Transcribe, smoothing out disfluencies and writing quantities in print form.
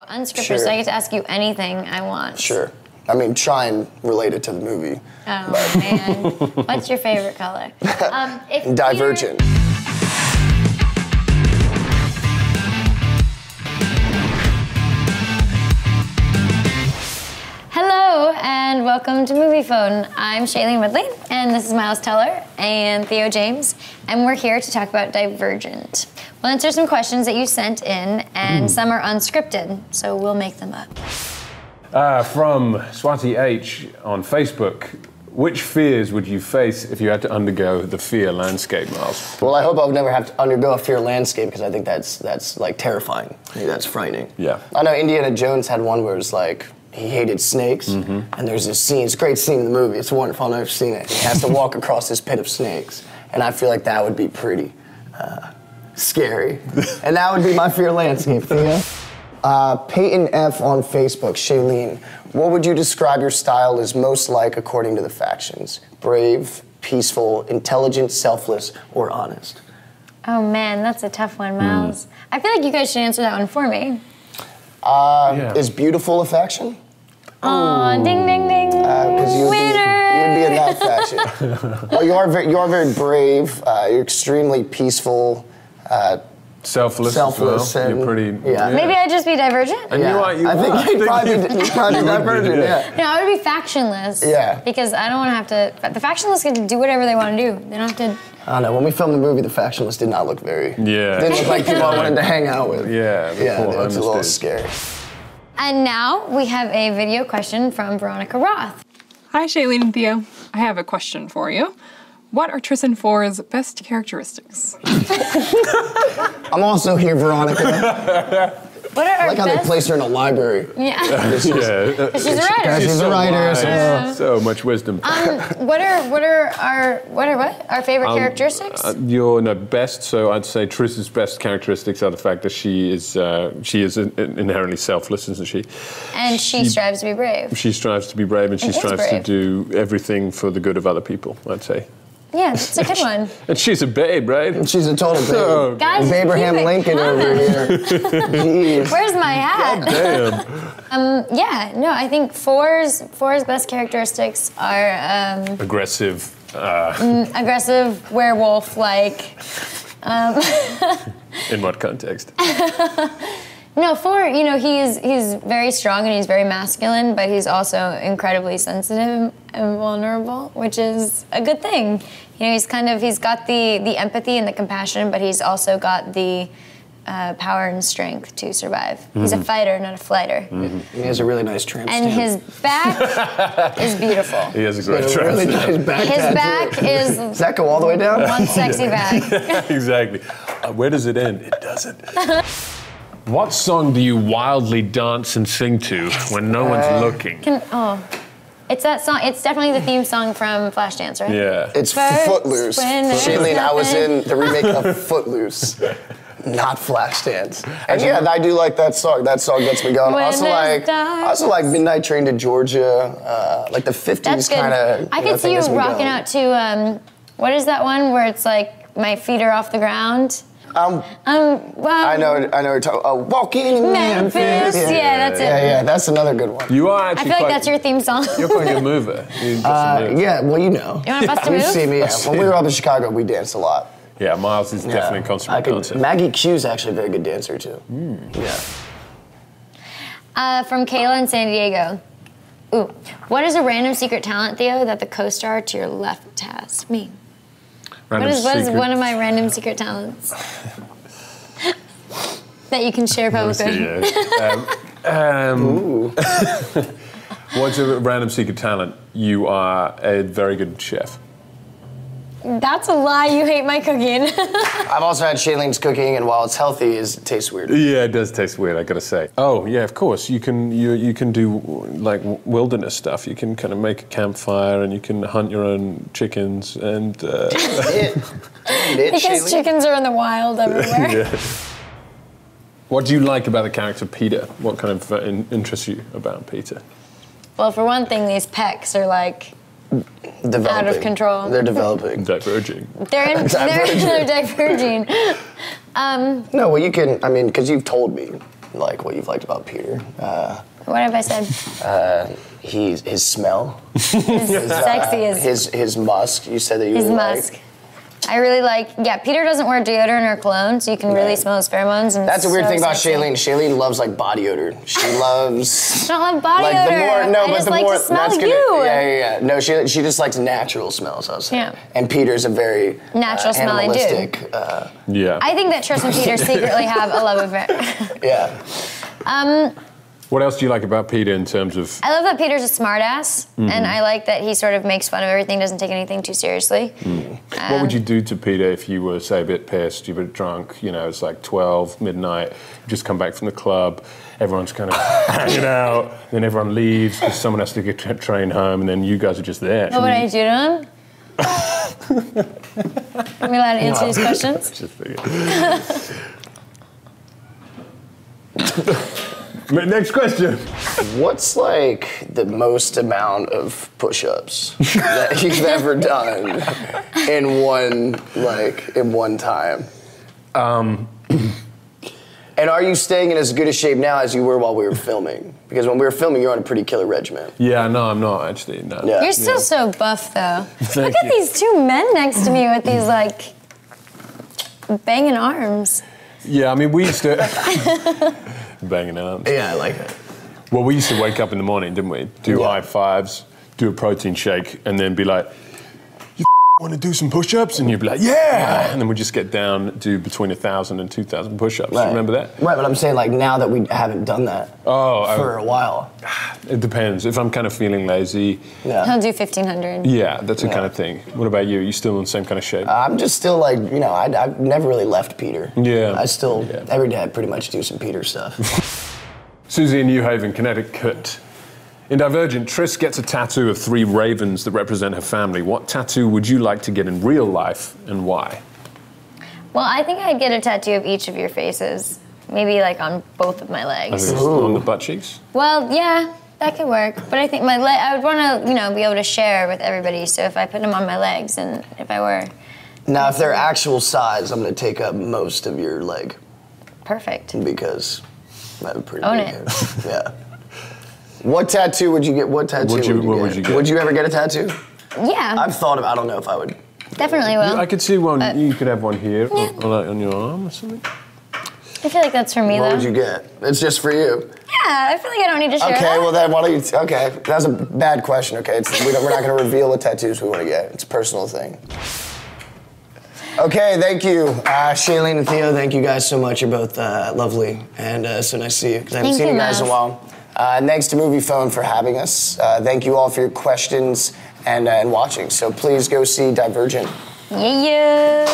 Unscripted, Sure. so I get to ask you anything I want. Sure. I mean, try and relate it to the movie. Oh, man. What's your favorite color? Divergent. Hello, and welcome to Moviefone. I'm Shailene Woodley, and this is Miles Teller and Theo James, and we're here to talk about Divergent. We'll answer some questions that you sent in, and some are unscripted, so we'll make them up. From Swati H on Facebook, which fears would you face if you had to undergo the fear landscape, Miles? Well, I hope I would never have to undergo a fear landscape because I think that's like terrifying. I think that's frightening. Yeah. I know Indiana Jones had one where it's like he hated snakes, and there's this scene. It's a great scene in the movie. It's wonderful. I know you've seen it. He has to walk across this pit of snakes, and I feel like that would be pretty scary. And that would be my fear landscape, Theo. Peyton F on Facebook, Shailene, what would you describe your style as most like according to the factions? Brave, peaceful, intelligent, selfless, or honest? Oh man, that's a tough one, Miles. I feel like you guys should answer that one for me. Is beautiful a faction? Aw, ding, ding, ding. Because you'd be in that faction. Well, you are very brave. You're extremely peaceful. Selfless as well. and You're pretty... yeah. Maybe I'd just be divergent? And I think you'd probably be divergent, yeah. No, I would be factionless. Yeah. Because I don't want to have to... The factionless get to do whatever they want to do. They don't have to... I don't know. When we filmed the movie, the factionless did not look very... Yeah. Didn't look like people I wanted to hang out with. Yeah. It's a little scary. And now we have a video question from Veronica Roth. Hi, Shailene and Theo. I have a question for you. What are Tristan 4's best characteristics? I'm also here, Veronica. What are I our like how they best... placed her in a library. Yeah. Yeah. She's a writer. She's a writer. So much wisdom. What are our favorite characteristics? Best. So I'd say Trish's best characteristics are the fact that she is inherently selfless, isn't she? And she strives to be brave. She strives to be brave, and she And is strives to brave. do everything for the good of other people, I'd say. Yeah, it's a good one. And she's a babe, right? She's a total babe. So, Guys, Abraham keep it Lincoln over coming. here. Jeez. Where's my hat? damn. Yeah, no, I think four's best characteristics are Aggressive. aggressive, werewolf-like. In what context? No, four, he's very strong and he's very masculine, but he's also incredibly sensitive and vulnerable, which is a good thing. He's got the empathy and the compassion, but he's also got the power and strength to survive. He's a fighter, not a flighter. He has a really nice tramp And stamp. his back is beautiful. He has a great He has a really nice back His tattoo. back is Does that go all the way down? one sexy back. Exactly. Where does it end? It doesn't. What song do you wildly dance and sing to when no one's looking? It's that song. It's definitely the theme song from Flashdance, right? Yeah. It's First, Footloose. when there's Shailene, I was nothing. in the remake of Footloose, not Flashdance. And yeah, I do like that song. That song gets me going. When I there's dark. also like Midnight Train to Georgia, like the 50s That's good. kind of. I could see you rocking out to what is that one where it's like my feet are off the ground? Well, I know. You're talking. Walking in Memphis. Yeah, that's it. Yeah, that's another good one. You are I actually feel like that's your theme song. You're quite a good mover. You got some moves. Yeah, well, you know. You want to bust a You've move? seen me. Yeah. When we were up in Chicago, we danced a lot. Yeah, Miles is definitely a consummate dancer. Maggie Q's actually a very good dancer too. Yeah. From Kayla in San Diego. Ooh, what is a random secret talent, Theo, that the co-star to your left has? Me. What is one of my random secret talents that you can share publicly? What's a random secret talent? You are a very good chef. That's a lie. You hate my cooking. I've also had Shailene's cooking, and while it's healthy, it tastes weird. Yeah, it does taste weird, I gotta say. Oh, yeah, of course. You can do like wilderness stuff. You can kind of make a campfire, and you can hunt your own chickens, and Because chickens are in the wild everywhere. yeah. What do you like about the character Peter? What kind of interests you about Peter? Well, for one thing, these pecs are like Developing. out of control. They're developing. Diverging. They're diverging. No, well, you can, I mean, because you've told me like what you've liked about Peter. What have I said? His smell. Sexy as his musk. You said that you his really musk. like. I really like. Yeah, Peter doesn't wear deodorant or cologne, so you can really smell his pheromones. And That's a weird so thing about sexy. Shailene. Shailene loves like body odor. She loves. I don't love body like odor. the more no, I but just the like more to smell that's you. gonna yeah. No, she just likes natural smells. I was saying. Yeah. And Peter's a very Natural smelling dude. animalistic. Yeah. I think that Tris and Peter secretly have a love affair. Yeah. What else do you like about Peter in terms of? I love that Peter's a smartass, and I like that he sort of makes fun of everything, doesn't take anything too seriously. What would you do to Peter if you were, say, a bit pissed, you were drunk, you know, it's like 12, midnight, you just come back from the club, everyone's kind of hanging out, then everyone leaves because someone has to get a train home, and then you guys are just there. What would I do to him? Are we allowed to answer these questions? Just figure. Next question. What's like the most amount of push-ups that you've ever done in one time? And are you staying in as good a shape now as you were while we were filming? Because when we were filming, you're on a pretty killer regimen. Yeah, no, I'm not actually. No. Yeah. You're still so buff, though. Thank Look at you. these two men next to me with these, like, banging arms. Yeah, I mean, we used to banging arms. Yeah, I like it. Well, we used to wake up in the morning, didn't we? Do high fives, do a protein shake, and then be like, "You want to do some push-ups?" And you'd be like, "Yeah!" And then we'd just get down, do between 1,000 and 2,000 push-ups. Right. Remember that? Right, but I'm saying like now that we haven't done that for a while. It depends. If I'm kind of feeling lazy, Yeah. He'll do 1,500. yeah, that's the kind of thing. What about you? Are you still in the same kind of shape? I'm just still like, you know, I've never really left Peter. Yeah. I still, every day I pretty much do some Peter stuff. Susie in New Haven, Connecticut. In Divergent, Tris gets a tattoo of 3 ravens that represent her family. What tattoo would you like to get in real life and why? Well, I think I'd get a tattoo of each of your faces. Maybe, like, on both of my legs. On the butt cheeks? Well, yeah, that could work. But I think I would want to, you know, be able to share with everybody. So if I put them on my legs and if I were... Now, if they're actual size, I'm going to take up most of your leg. Perfect. Because I have a pretty Own big it. head. Yeah. What tattoo would you get? What tattoo would you get? Would you ever get a tattoo? Yeah, I've thought of, I don't know if I would. definitely will. I could see one, you could have one here, or like on your arm or something. I feel like that's for me, What though. would you get? It's just for you. Yeah, I feel like I don't need to share Okay, that. well then why don't you, okay, that's a bad question, okay? We're not gonna reveal what tattoos we wanna get. It's a personal thing. Okay, thank you. Shailene and Theo, thank you guys so much. You're both lovely, and so nice to see you, because I haven't seen you guys in a while. And thanks to Moviefone for having us. Thank you all for your questions and watching. So please go see Divergent. Yeah.